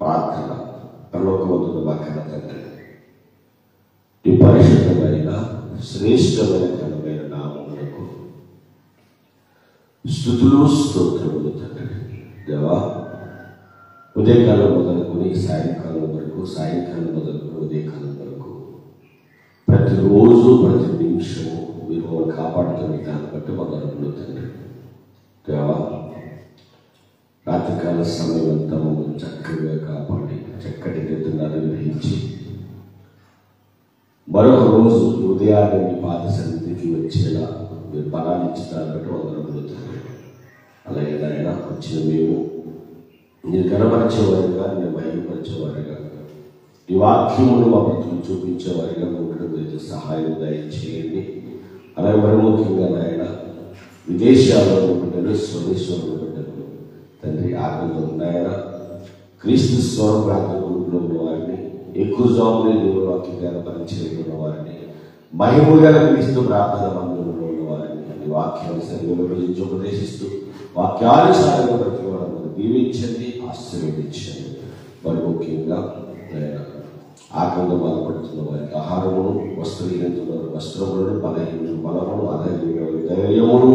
ప్రార్థన. పరలోకమందున్న మా కన్న తండ్రి, ఈ పరిశుద్ధమైన శ్రేష్టమైన ఘనమైన నామమునకు స్తుతులు స్తోత్రములు తండ్రి. దేవా, ఉదయకాలం మొదలుకొని సాయంకాలం వరకు, సాయంకాలం మొదలుకొని ఉదయకాలం వరకు ప్రతిరోజు ప్రతి నిమిషము మీరు మమ్మల్ని కాపాడుతున్న దాన్ని బట్టి మొదలు తండ్రి. దేవా, రాత్రికాల సమయం అంతా మమ్మల్ని చక్కగా కాపాడి చక్కటి నిద్రను అనుగ్రహించి మరొక రోజు ఉదయాన్నే మీ పాద సన్నిధికి వచ్చేలా మీరు బలాన్ని ఇచ్చినారు బట్టి మొదలుతుంది. అలాగే నాయన వచ్చిన మేము మీరు కనపరిచేవారుగా, నేను బయలుపరిచేవారుగా, ఈ వాక్యమును మా బ్రతుకులు చూపించేవారుగా ఉండడం గురించి సహాయం దయచేయండి. అలాగే మరి ముఖ్యంగా నాయన విదేశాల్లో బిడ్డలు, స్వదేశంలో బిడ్డలు తండ్రి ఆకలితో ఉన్నాయన క్రీస్తు స్వరం ప్రార్థన గ్రూపులో ఉన్న వారిని, ఎక్కువ జాములు దేవుడు వాక్యంగా పరిచయం వారిని, మహిమ గల క్రీస్తు ప్రార్థన మందిరంలో ఉన్న వారిని ఈ వాక్యానుసారంగా గురించి ఉపదేశిస్తూ వాక్యానుసారంగా బ్రతికోవడం దీవించండి, ఆశీర్వదించండి. మరి ముఖ్యంగా ఆకలితో బాధపడుతున్న వారికి ఆహారమును, వస్త్రహీనతలో వస్త్రములను, బలహీన బలమును, అధైర్యమును ధైర్యమును,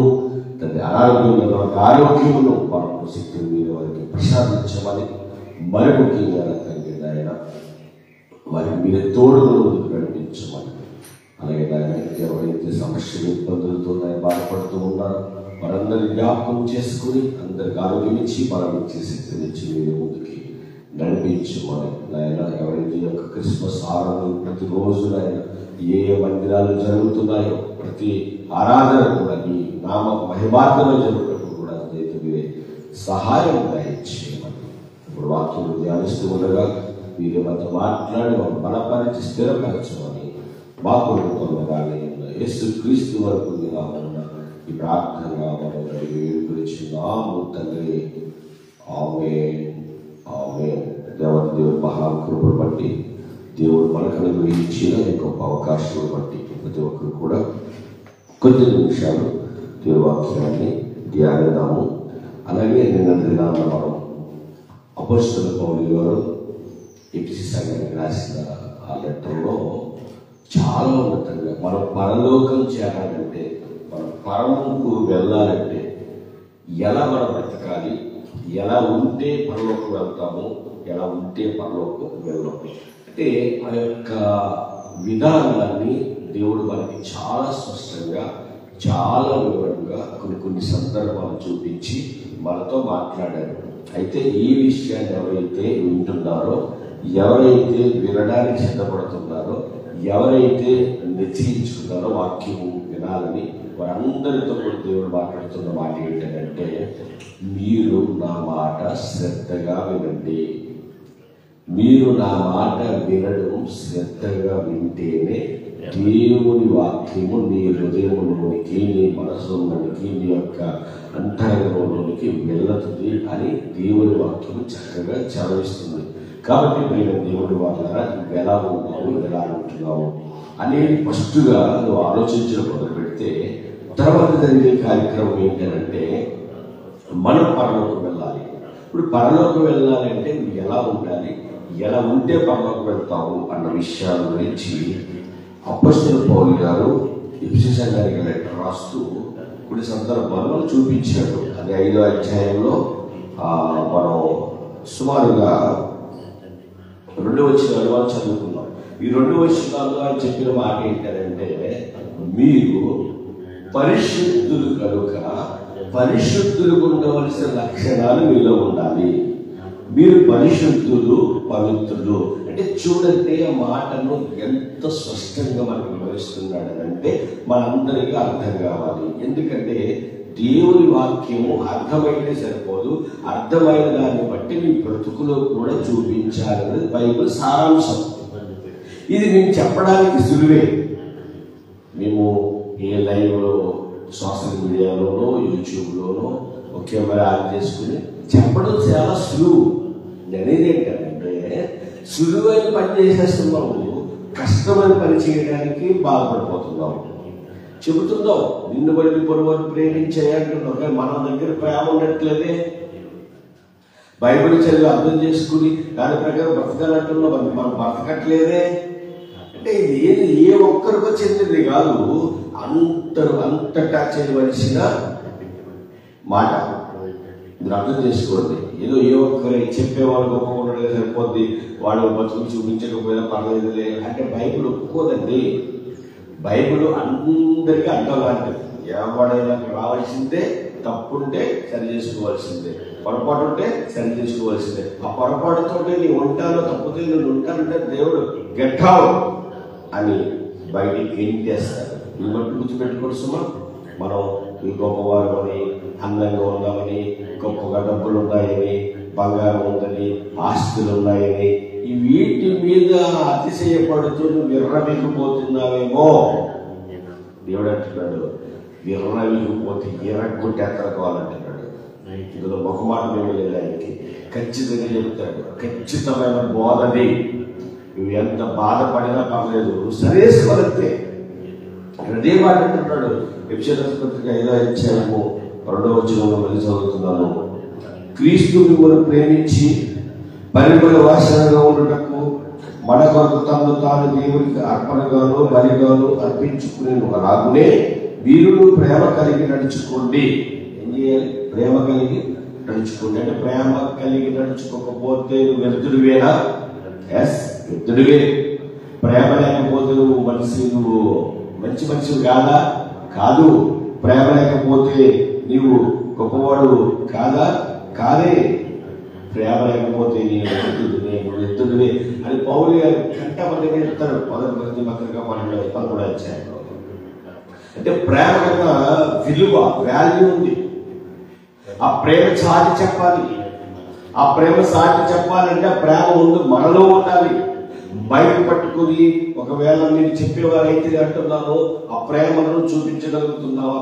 తండ్రి అనారోగ్యంలో వారికి ఆరోగ్యమును, పరమ శక్తిని మీద వారికి ప్రసాదించమని, మరి ముఖ్యంగా తండ్రి ఆయన వారికి మీరు తోడుగా ముందుకు నడిపించమని, అలాగే ఆయన ఎవరైతే సమస్యలు ఇబ్బందులతో బాధపడుతూ ఉన్నారో వారందరినీ జ్ఞాపకం చేసుకుని అందరికి ఆరోగ్యం ఇచ్చి బలం ఇచ్చి శక్తినిచ్చి మీరు ముందుకి నడిపించమని నాయన. ఎవరైతే యొక్క క్రిస్మస్ ఆరాధన ప్రతిరోజు నాయన ఏ మందిరాలు జరుగుతున్నాయో ప్రతి ఆరాధన కూడా ఈ నామ మహిమార్థమే జరుగుతున్నప్పుడు కూడా అదైతే మీరే సహాయం దయచేయమని ఇప్పుడు వాక్యం ధ్యానిస్తూ ఉండగా మీరు మాతో మాట్లాడి మాకు బలపరిచి స్థిరపరచమని మాకు కానీ యేసు క్రీస్తు వరకు రావాలన్న ఈ ప్రార్థన వేడుకొచ్చున్నాము తండ్రి. ఆమేన్, ఆమేన్. దేవుడి మహాకృపను బట్టి, దేవుడు మనకు అనుగ్రహించిన ఈ గొప్ప అవకాశం బట్టి ప్రతి ఒక్కరు కూడా కొద్ది నిమిషాలు దేవుడి వాక్యాన్ని ధ్యానిద్దాము. అలాగే నిన్న దినాన మనం అపోస్తలుల పౌలు గారు ఎఫెసీ సంఘానికి రాసిన ఆ లెటర్లో చాలా ఉన్నతంగా మనం పరలోకం చేరాలంటే, మనం పరముకు వెళ్ళాలంటే ఎలా మనం బ్రతకాలి, ఎలా ఉంటే పరలోకం వెళ్తాము, ఎలా ఉంటే పరలోకం వెళ్ళాము అంటే ఆ యొక్క విధానాన్ని దేవుడు మనకి చాలా స్పష్టంగా, చాలా వివరంగా కొన్ని సందర్భాలు చూపించి మనతో మాట్లాడారు. అయితే ఈ విషయాన్ని ఎవరైతే వింటున్నారో, ఎవరైతే వినడానికి సిద్ధపడుతున్నారో, ఎవరైతే నిశ్చయించుకున్నారో వాక్యం వినాలని వారందరితో కూడా దేవుడు మాట్లాడుతున్న మాట ఏంటంటే, మీరు నా మాట శ్రద్ధగా వినండి. మీరు నా మాట వినడం శ్రద్ధగా వింటేనే దేవుని వాక్యము నీ హృదయంలోనికి, నీ మనసులోనికి, నీ యొక్క అంతరంగంలోనికి వెళ్తుంది అని దేవుని వాక్యము చక్కగా చదివిస్తుంది. కాబట్టి మీరు దేవుడి వాళ్ళ ఎలా ఉన్నావు, ఎలా ఉంటున్నావు అనేది ఫస్ట్గా నువ్వు ఆలోచించడం మొదలు పెడితే తర్వాత జరిగే కార్యక్రమం ఏంటంటే మనం పరలోకం వెళ్ళాలి. ఇప్పుడు పరలోకం వెళ్ళాలంటే నువ్వు ఎలా ఉండాలి, ఎలా ఉంటే పరలోకం వెళ్తావు అన్న విషయాల గురించి అపోస్తలుల పౌలు గారు ఎఫెసీ సంఘానికి లెటర్ రాస్తూ కొన్ని సందర్భాల్లో చూపించాడు. అది 5వ అధ్యాయంలో మనం సుమారుగా 2 వచనాలు చదువుకున్నాం. ఈ 2 వచనాల్లో ఆయన చెప్పిన మాట ఏంటంటే, మీరు పరిశుద్ధులు కనుక పరిశుద్ధులకు ఉండవలసిన లక్షణాలు మీలో ఉండాలి. మీరు పరిశుద్ధులు, పవిత్రులు అంటే చూడండి ఆ మాటను ఎంత స్పష్టంగా మనకు వివరిస్తున్నాడనంటే మనందరికీ అర్థం కావాలి. ఎందుకంటే దేవుని వాక్యము అర్థమైతే సరిపోదు, అర్థమైన దాన్ని బట్టి మీ బ్రతుకులో కూడా చూపించాలనేది బైబిల్ సారాంశం. ఇది మేము చెప్పడానికి సులువే. మేము ఏ లైవ్లో, సోషల్ మీడియాలోనో, యూట్యూబ్లోనో ఒక కెమెరా ఆన్ చేసుకుని చెప్పడం చాలా సులువు. అనేది ఏంటంటే సులువైన పని చేసేస్తున్నాము, కష్టమైన పని చేయడానికి బాధపడిపోతున్నాము. చెబుతుందో నిన్ను బట్టి పొరుగువారిని ప్రేమించేయంటున్నావు, కానీ మన దగ్గర ప్రేమ ఉండట్లేదే. బైబిల్ చదివి అర్థం చేసుకుని దాని ప్రకారం బ్రతకాలంటున్నావు, మనం బ్రతకట్లేదే. అంటే ఇది ఏది ఏ ఒక్కరికో చెందింది కాదు, అంతటా చేయవలసిన మాట. మీరు అర్థం చేసుకోండి. ఏదో ఏ ఒక్కరు చెప్పేవాళ్ళు గొప్ప ఉండడం సరిపోద్ది, వాడు బతుకులు చూపించకపోయినా పర్లేదులే అంటే బైబిల్ ఒప్పుకోదండి. బైబిల్ అందరికీ అర్థం లాంటిది. ఎవడైనా రావాల్సిందే, తప్పుంటే సరి చేసుకోవాల్సిందే, పొరపాటు ఉంటే సరి చేసుకోవాల్సిందే. ఆ పొరపాటుతో నీ ఉంటాలో తప్పుతే నువ్వు ఉంటానంటే దేవుడు గెట్టావు అని బయటికి గెంటేస్తారు. ఈ బట్టి గుర్తుపెట్టుకోండి సుమా, మనం ఈ గొప్పవారు అని, అందంగా ఉన్నామని, గొప్పగా డబ్బులు ఉన్నాయని, బంగారం ఉందని, ఆస్తులు ఉన్నాయని, ఈ వీటి మీద అతిశయపడుతూ నువ్వు విర్రవిగిపోతున్నావేమో. దేవుడు అంటున్నాడు, విర్రవిగిపోతే ఎరగొట్టి ఎత్తరకోవాలంటున్నాడు. ఇందులో ఒక మాట మేము లేదు, ఆయనకి ఖచ్చితంగా చెబుతాడు. ఖచ్చితమైన బోధని. నువ్వు ఎంత బాధపడినా పర్లేదు, నువ్వు సరేసుకోవాలంతే. అదే మాట అంటున్నాడు. ఎఫెసీయులకు పత్రిక 5వ అధ్యాయము 2వ వచనంలో మళ్ళీ చదువుతున్నాను. క్రీస్తు మిమ్మల్ని ప్రేమించి పరిమళ వాసనగా ఉండటకు మన కొరకు తను తాను దేవునికి అర్పణగాను బలిగాను అర్పించుకునే అలాగునే వీరును ప్రేమ కలిగి నడుచుకోండి. ఏం చేయాలి? ప్రేమ కలిగి నడుచుకోండి. అంటే ప్రేమ కలిగి నడుచుకోకపోతే నువ్వు వ్యర్థుడివేనా? ఎస్, వ్యర్థుడివే. ప్రేమ లేకపోతే నువ్వు మంచి మనిషివి కాదా? కాదు. ప్రేమ లేకపోతే నీవు గొప్పవాడు కాదా? కాదే. ప్రేమ లేకపోతే నేను ఎత్తుడివే అని పౌలు గారు కంటపడిగా చెప్తారు. 1 పత్రిక 11వ అధ్యాయంలో. అంటే ప్రేమ కన్నా విలువ, వాల్యూ ఉంది. ఆ ప్రేమ చాటి చెప్పాలి. ఆ ప్రేమ సాటి చెప్పాలంటే ఆ ప్రేమ ముందు మనలో ఉండాలి. బయట పట్టుకుని ఒకవేళ మీరు చెప్పేవారైతే అంటున్నాను, ఆ ప్రేమను చూపించగలుగుతున్నావు.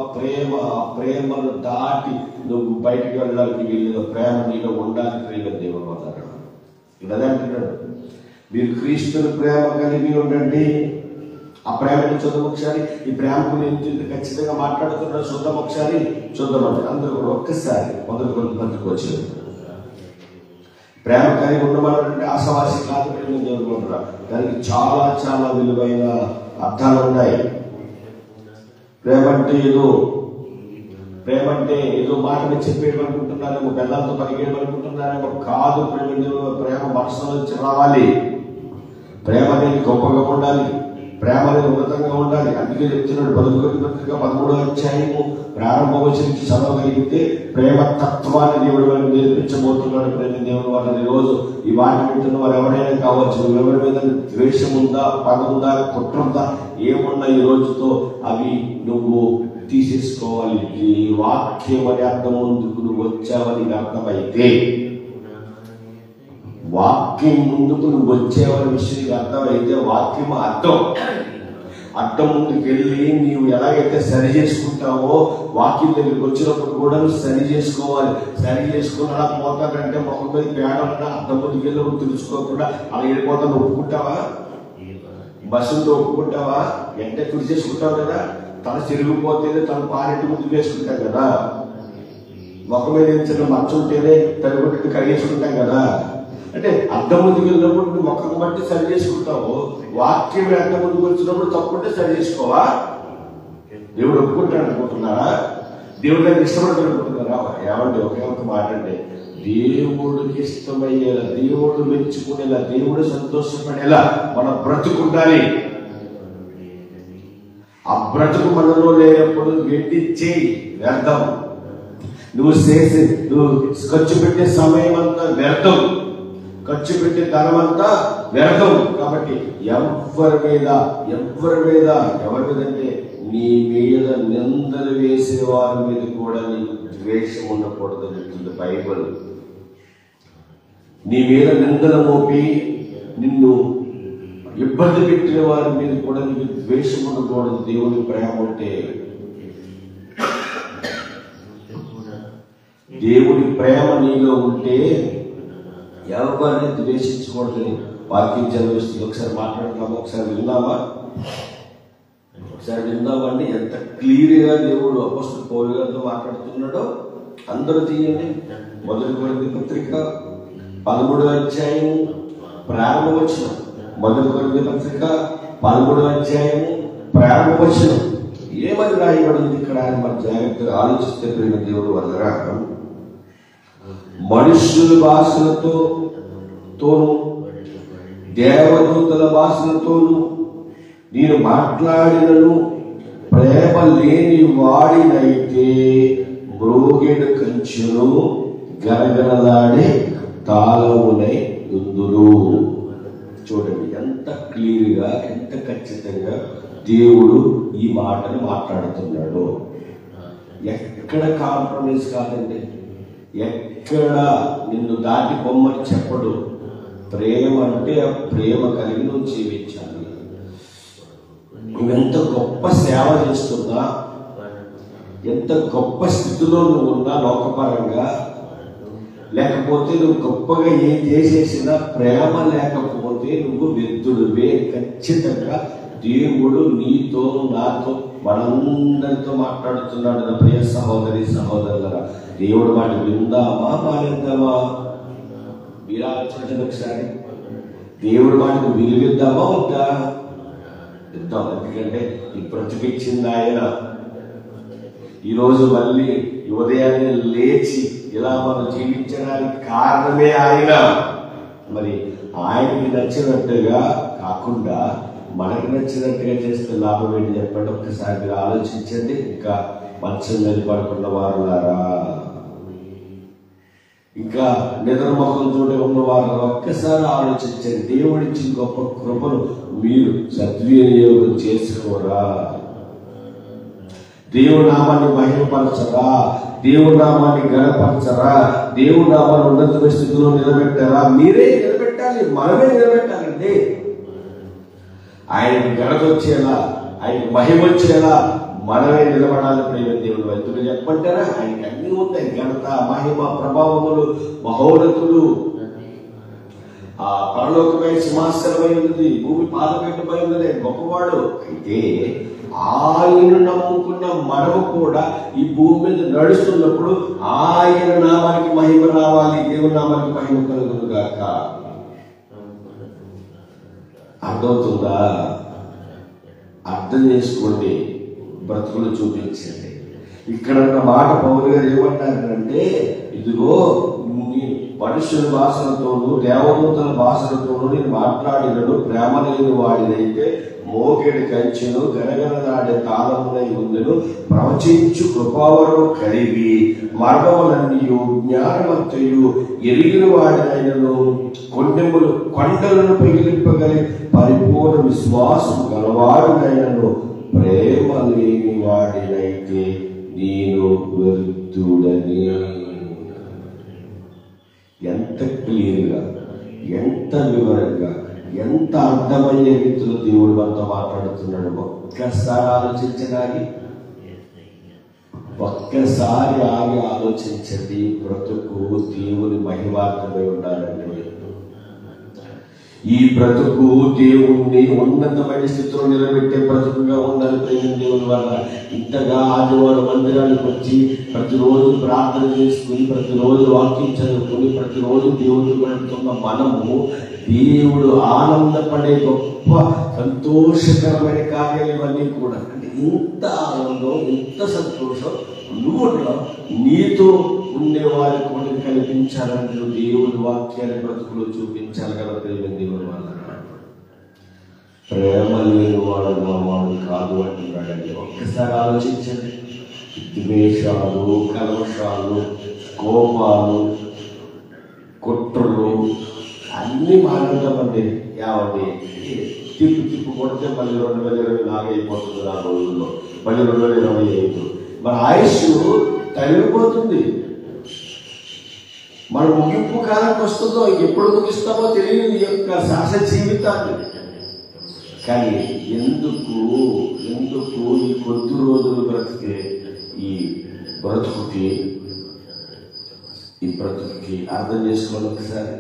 ఆ ప్రేమను దాటి నువ్వు బయటకు వెళ్ళడానికి వీళ్ళు ప్రేమ నీలో ఉండాలి. ప్రేమ దేవుడు అన్నాడు. ఇదే అంటున్నాడు, మీరు క్రీస్తుని ప్రేమ కలిగి ఉండండి. ఆ ప్రేమను చూద్దాం ఒకసారి. ఈ ప్రేమ గురించి ఖచ్చితంగా మాట్లాడుతున్నాడు. చూద్దాం ఒకసారి, చూద్దామంటే అందరూ కూడా ఒక్కసారి 1 కొరింథీ పత్రిక వచ్చేది. ప్రేమ కలిగి ఉండమనంటే ఆశావాసి కాదు, ప్రేమ దేవుడు. దానికి చాలా చాలా విలువైన అర్థాలు ఉన్నాయి. ప్రేమ అంటే ఏదో మాటలు చెప్పేయడం అనుకుంటున్నారేమో, బెల్లంతో పలికేయడం అనుకుంటున్నారేమో. కాదు. ప్రేమ మనసులో నుంచి రావాలి. ప్రేమ అనేది గొప్పగా ఉండాలి. ప్రేమ అనేది ఉన్నతంగా ఉండాలి. అందుకే చెప్తున్నాడు 1 కొరింథీ పత్రిక 13వ అధ్యాయము ప్రారంభ వచనం నుంచి చదవగలిగితే ప్రేమ తత్వాన్ని దేవుడు వారికి నేర్పించబోతున్నాడు. ప్రేమ దేవుడు వాళ్ళని రోజు ఈ మాట వింటున్న వారు ఎవరైనా కావచ్చు, ఎవరి మీద ద్వేషం ఉందా, పగ ఉందా, కుట్ర ఉందా, ఏమున్నా ఈ రోజుతో అవి నువ్వు తీసేసుకోవాలి. ఈ వాక్యం అని అర్థం ముందుకు నువ్వు వచ్చావని అర్థమైతే, వాక్యం ముందుకు నువ్వు వచ్చేవని విషయం అర్థమైతే, వాక్యం అర్థం ముందుకు వెళ్ళి నీవు ఎలాగైతే సరి చేసుకుంటావో వాక్యం దగ్గరికి వచ్చినప్పుడు కూడా నువ్వు సరి చేసుకోవాలి. సరి చేసుకుని అలా పోతానంటే మొహం మీద పేడన్నా అర్థం ముందుకు వెళ్ళి తెలుసుకోకుండా అలా వెళ్ళిపోతాను ఒప్పుకుంటావా? బస్సులతో ఒప్పుకుంటావా? వెంటనే తుడి చేసుకుంటావు కదా. తన చెరిగిపోతేనే తన పారెట్టు ముందుకు వేసుకుంటాం కదా. మొహం మీద చిన్న మంచం ఉంటేనే తడిగొట్టు కడిగేసుకుంటాం కదా. అంటే అర్థం ముందుకు వెళ్ళినప్పుడు నువ్వు మొక్కను బట్టి సరి చేసుకుంటావు. వాక్యం అర్థం ముందుకు వచ్చినప్పుడు తప్పుంటే సరి చేసుకోవా? దేవుడు ఒప్పుకుంటాడు అనుకుంటున్నారా? దేవుడు నాకు ఇష్టపడతాడు అనుకుంటున్నారా? ఏమంటే ఒకే ఒక మాట అంటే, దేవుడికి ఇష్టమయ్యేలా, దేవుడు మెచ్చుకునేలా, దేవుడు సంతోషపడేలా మన బ్రతుకుండాలి. ఆ బ్రతుకు మనలో లేనప్పుడు వెంటిచ్చేయి, వ్యర్థం. నువ్వు ఖర్చు పెట్టే సమయం అంతా వ్యర్థం, ఖర్చు పెట్టే ధనం అంతా వ్యర్థం. కాబట్టి ఎవరి మీద అంటే నీ మీద నిందలు వేసే వారి మీద కూడా నీకు ద్వేషం ఉండకూడదు చెప్తుంది బైబిల్. నీ మీద నిందలు మోపి నిన్ను ఇబ్బంది పెట్టిన వారి మీద కూడా నీకు ద్వేషం ఉండకూడదు. దేవుని ప్రేమ ఉంటే, దేవుని ప్రేమ నీలో ఉంటే ఎవరిని ద్వేషించకూడదని వాక్యం చదివిస్తుంది. ఒకసారి మాట్లాడుతున్నామా? ఒకసారి విన్నామా? ఒకసారి విందామండి ఎంత క్లియర్గా దేవుడు అపోస్తలుడైన పౌలు గారితో మాట్లాడుతున్నాడో. అందరూ తీయండి. 1 కొరింథీ పత్రిక 13వ అధ్యాయం ప్రారంభవచనం. 1 కొరింథీ పత్రిక 13వ అధ్యాయం ప్రారంభవచనం ఏమని రాయబడింది ఇక్కడ మన జాగ్రత్తగా ఆలోచిస్తే ప్రేమ దేవుడు వదరా, మనుష్యుల భాషలతోనూ దేవదూతల భాషలతోనూ నేను మాట్లాడినను ప్రేమ లేని వాడినైతే మ్రోగెడు కంచెను గరగరలాడే తాళమునై ఉందును. చూడండి ఎంత క్లియర్గా, ఎంత ఖచ్చితంగా దేవుడు ఈ మాటను మాట్లాడుతున్నాడు. ఎక్కడ కాంప్రమైజ్ కాదండి, ఎక్కడ నిన్ను దాటి బొమ్మని చెప్పడు. ప్రేమ అంటే ఆ ప్రేమ కలిగి నువ్వు జీవించాలి. నువ్వెంత గొప్ప సేవ చేస్తున్నా, ఎంత గొప్ప స్థితిలో నువ్వు ఉన్నా లోకపరంగా, లేకపోతే నువ్వు గొప్పగా ఏం చేసేసినా ప్రేమ లేకపోతే నువ్వు వ్యర్థుడివే. ఖచ్చితంగా దేవుడు నీతో నాతో మనందరితో మాట్లాడుతున్నాడు. నా ప్రియ సహోదరి సహోదరులరా, దేవుడు మాట విందామా మానేద్దామా? మీరు ఆలోచించండి ఒకసారి. దేవుడు మాటకు విలువిద్దామా వద్దా? ఇద్దాం. ఎందుకంటే ఈ బ్రతికిచ్చింది ఆయన. ఈరోజు మళ్ళీ ఉదయాన్నే లేచి ఇలా మనం జీవించడానికి కారణమే ఆయన. మరి ఆయనకి నచ్చినట్టుగా కాకుండా మనకి నచ్చినట్టుగా చేస్తే లాభం ఏంటి చెప్పండి? ఒక్కసారి మీరు ఆలోచించండి. ఇంకా మంచం మీద పడుకున్న వారులారా, ఇంకా నిద్రముఖంతో ఉన్నవారు ఒక్కసారి ఆలోచించండి. దేవుడిచ్చిన గొప్ప కృపను మీరు సద్వినియోగం చేసుకోరా? దేవుడి నామాన్ని మహిమపరచరా? దేవుడి నామాన్ని గణపరచరా? దేవుడి నామాన్ని ఉన్నత స్థితిలో నిలబెట్టారా? మీరే నిలబెట్టాలి, మనమే నిలబెట్టాలండి. ఆయనకి ఘనత వచ్చేలా, ఆయనకి మహిమ వచ్చేలా మనమే నిలబడాలి. ప్రేమ దేవుడు వైద్యులు చెప్పంటారా? ఆయనకి అన్ని ఉంటాయి. ఘనత, మహిమ, ప్రభావములు, మహోన్నతులు. ఆ పరలోకమైన సింహాసనమై ఉన్నది, భూమి పాదపెట్టుపై ఉన్నది, గొప్పవాడు. అయితే ఆయన నమ్ముకున్న మనము కూడా ఈ భూమి మీద నడుస్తున్నప్పుడు ఆయన నామానికి మహిమ రావాలి, దేవుని నామానికి మహిమ కలుగును గాక. అర్థమవుతుందా? అర్థం చేసుకోండి, బ్రతుకులు చూపించండి. ఇక్కడ మాట పౌలు గారు ఏమంటారంటే, ఇదిగో మనుషుల భాషలతోనూ దేవదూతల భాషలతోనూ నేను మాట్లాడినను ప్రేమ లేని వాడినైతే మోకెడి కంచెను గరగరలాడే తాళమునై ఉందెను. ప్రవచించు కృపావరము కలిగి మర్మములన్నీయు జ్ఞానవంతయు ఎరిగిన వాడినైనను కొండలను పగిలింపగలి పరిపూర్ణ విశ్వాసం గలవాడినైనను ప్రేమ లేని వాడినైతే నేను వ్యర్థుడని. ఎంత క్లియర్గా, ఎంత వివరంగా, ఎంత అర్థమయ్యే రీతిలో దేవుడు మనతో మాట్లాడుతున్నాడు. ఒక్కసారి ఆలోచించడానికి, ఒక్కసారి ఆగి ఆలోచించండి. బ్రతుకు దేవుని మహిమార్థమై ఉండాలండి. ఈ బ్రతుకు దేవుణ్ణి ఉన్నతమైన స్థితిలో నిలబెట్టే బ్రతుకుగా ఉండాలి. ప్రేమ దేవుని వల్ల ఇంతగా ఆదివారం మందిరానికి వచ్చి ప్రతిరోజు ప్రార్థన చేసుకుని, ప్రతిరోజు వాక్యం చదువుకుని, ప్రతిరోజు దేవుడిని పెడుతున్న మనము దేవుడు ఆనందపడే గొప్ప సంతోషకరమైన కార్యాలు ఇవన్నీ కూడా. అంటే ఇంత ఆనందం, ఇంత సంతోషం నువ్వు నీతో ఉండేవారి కూడా కల్పించాలని దేవుడి వాక్యాన్ని బ్రతుకులో చూపించాలి కదా. ప్రేమ దేవుని వల్ల ప్రేమ లేని వాడు నా వాడు కాదు అంటున్నాడండి. ఒక్కసారి ఆలోచించండి. ద్వేషాలు, కల్మషాలు, కోపాలు, కుట్రలు అన్ని మాట్లాడతామండి. యావండి తిప్పు కొడితే మళ్ళీ 2024 అయిపోతుంది. ఆ రోజుల్లో మళ్ళీ 2025 మన ఆయుష్ తగిలిపోతుంది. మన ముగింపు కాలానికి వస్తుందో, ఎప్పుడు ముగిస్తామో తెలియదు ఈ యొక్క శాస జీవితాన్ని. కానీ ఎందుకు ఈ కొద్ది రోజులు బ్రతికే ఈ బ్రతుకుకి అర్థం చేసుకోవాలి. ఒకసారి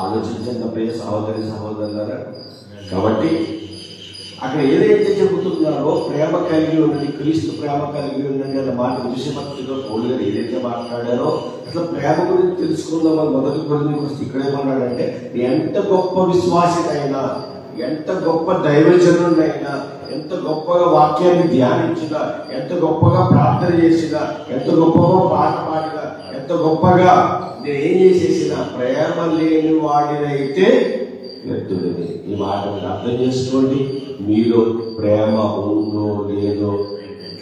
ఆలోచించండి ప్రియ సహోదరి సహోదరులారా. కాబట్టి అక్కడ ఏదైతే చెబుతున్నారో ప్రేమ కలిగి ఉండండి, క్రీస్తు ప్రేమ కలిగి ఉండండి అన్న మాట విషయపత్రికలో పౌలు గారు ఏదైతే మాట్లాడారో అసలు ప్రేమ గురించి తెలుసుకుందాం. అని మొదటి కొరింథీయులకు వస్తే ఇక్కడేమన్నాడంటే, ఎంత గొప్ప విశ్వాసికైనా, ఎంత గొప్ప దైవజనుడైనా, ఎంత గొప్పగా వాక్యాన్ని ధ్యానించినా, ఎంత గొప్పగా ప్రార్థన చేసినా, ఎంత గొప్పగా పాట పాడినా, ఎంత గొప్పగా నేను ఏం చేసేసినా ప్రేమ లేని వాడినైతే వ్యర్థుడిని. ఈ మాట మీరు అర్థం చేసుకోండి. మీలో ప్రేమ ఉందో లేదో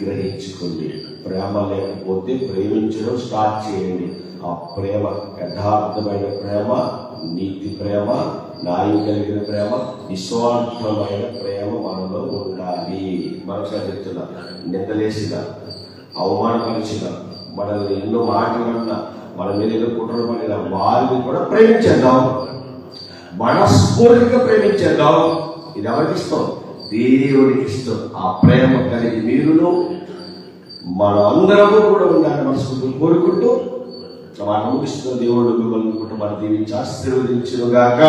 గ్రహించుకోండి. ప్రేమ లేకపోతే ప్రేమించడం స్టార్ట్ చేయండి. ఆ ప్రేమ యథార్థమైన ప్రేమ, నీతి ప్రేమ, న్యాయం కలిగిన ప్రేమ, నిస్వార్థమైన ప్రేమ మనలో ఉండాలి. మరోసారి చెప్తున్నా, నిందలేసిన, అవమానపరిచిన, మనల్ని ఎన్నో మాటలన్నా, మన మీద ఏదో కుట్ర పడిన వారిని కూడా ప్రేమించేద్దాం, మనస్ఫూర్తిగా ప్రేమించేద్దాం. ఇది ఎవరికి ఇష్టం? దేవుడికి ఇష్టం. ఆ ప్రేమ కలిగి మీరును మన అందరము కూడా ఉండాలని మనస్ఫూర్తిగా కోరుకుంటూ మన నమ్మిస్తున్న దేవుడు మిమ్మల్ని కుటుంబాన్ని దీవించి ఆశీర్వదించుగాక.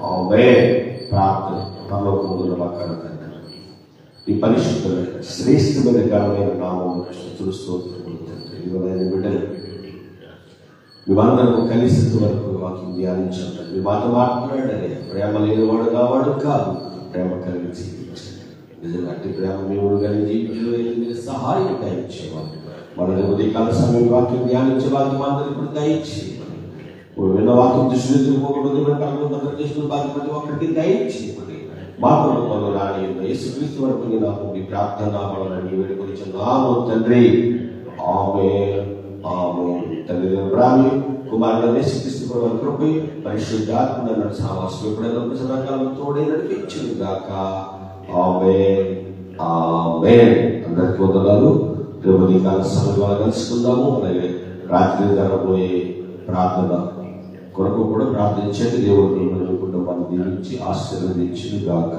ఆమేన్. ప్రార్థన. పరలోకమందున్న మా కన్న తండ్రి, ఈ పరిశుద్ధమైన శ్రేష్టమైన ఘనమైన నామమున స్తుతులు స్తోత్రములు తండ్రి. ఇదిగోనైనా బిడ్డలు మేమందరం కలిసి వరకు వాక్యం ధ్యానించాలి. మీ మాట మాట్లాడాలి. ప్రేమ లేనివాడు నావాడు కాదు, ప్రేమ కలిగి జీవించండి. నిజంగా అట్టి ప్రేమ మేము కలిగి జీవించడానికి సహాయం దయచేవాళ్ళు. మన ఉదయకాల సమయం వాక్యం ధ్యానించే వాక్యం అందరికీ కూడా దయచేయమని, విన్న వాక్యం దృష్టి ప్రతి ఒక్కరికి దయచేయమని మా కుటుంబంలో రాని యేసుక్రీస్తు వరకు నాకు మీ ప్రార్థన నామాలని వేడుకొనిచున్నాము తండ్రి. ఆమేన్. ఆమేన్. తండ్రి బ్రాహ్మణి కుమారుడు యేసుక్రీస్తు వారి కృపై పరిశుద్ధాత్మ నన్ను సావాసం ఎప్పుడైనా సదాకాలం తోడే నడిపించుగాక. ఆమేన్. ఆమేన్. అందరికీ వందనాలు. రేపు కాల సమయంలో కలుసుకుందాము. అలాగే రాత్రి జరగబోయే ప్రార్థన కొరకు కూడా ప్రార్థించేది. దేవుడు మిమ్మల్ని కుటుంబాన్ని దీవించి ఆశీర్వదించుగాక.